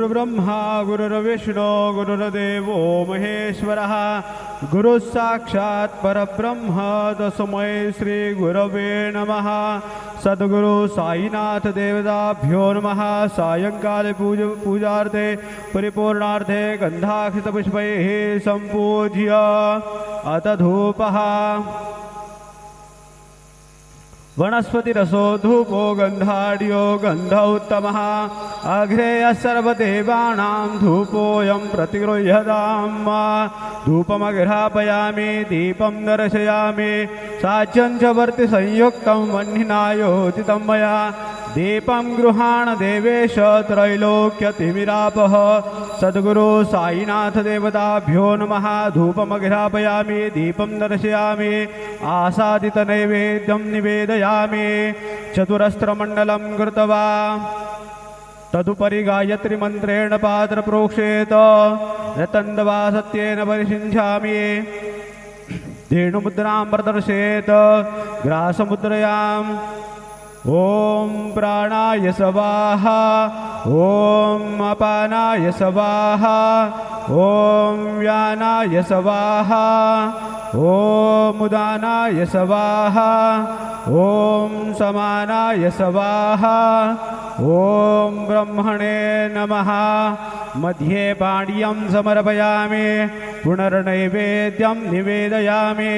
गुरुर्ब्रह्मा गुरुर्विष्णु गुरुर्देवो महेश्वरः गुरुः साक्षात् परब्रह्म तस्मै श्री गुरवे नमः। सद्गुरु साईनाथ देवताभ्यो नमः। सायंकाले पूजार्थे परिपूर्णार्थे गन्धाक्षितपुष्पैः सम्पूज्य अथ धूपः वनस्पतिरसो धूपो गन्धाढ्यो गन्ध उत्तमः अग्रेयः सर्वदेवानां धूपोऽयं प्रतिगृह्यताम्। धूपमग्रापयामि दीपं दर्शयामि साज्यं च वर्ति संयुक्तं वह्निनायोचितं मया। दीपं गृहाण देवेश त्रैलोक्यतिमिरापः। सद्गुरु साईनाथ देवताभ्यो नमः। धूपमग्रापयामि दीपं दर्शयामि आसादितनैवेद्यं निवेदयामि। चतुरस्त्रमण्डलं कृत्वा तदुपरि गायत्रीमन्त्रेण पात्र प्रोक्षेत रतन्दवा सत्येन परिषिञ्चामि। धेनुमुद्रां प्रदर्शयेत् ग्रासमुद्रयाम्। ॐ प्राणाय स्वाहा ॐ अपानाय स्वाहा ॐ व्यानाय स्वाहा ॐ उदानाय स्वाहा ॐ समानाय स्वाहा ॐ ब्रह्मणे नमः। मध्ये पाणियं समर्पयामि पुनर्नैवेद्यं निवेदयामि।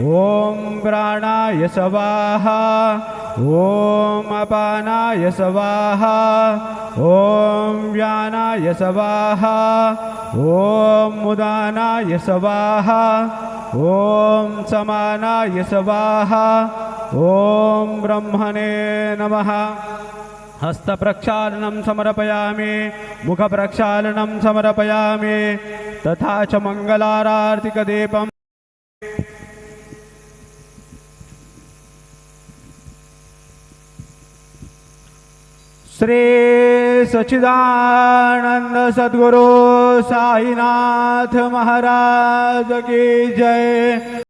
ॐ प्राणाय स्वाहा ॐ अपानाय स्वाहा ॐ व्यानाय स्वाहा ॐ उदानाय स्वाहा ॐ समानाय स्वाहा ॐ ब्रह्मणे नमः। हस्तप्रक्षालनं समर्पयामि मुखप्रक्षालनं समर्पयामि तथा च मङ्गलारार्तिकदीपम् श्री सच्चिदानंद सद्गुरु साईनाथ महाराज की जय।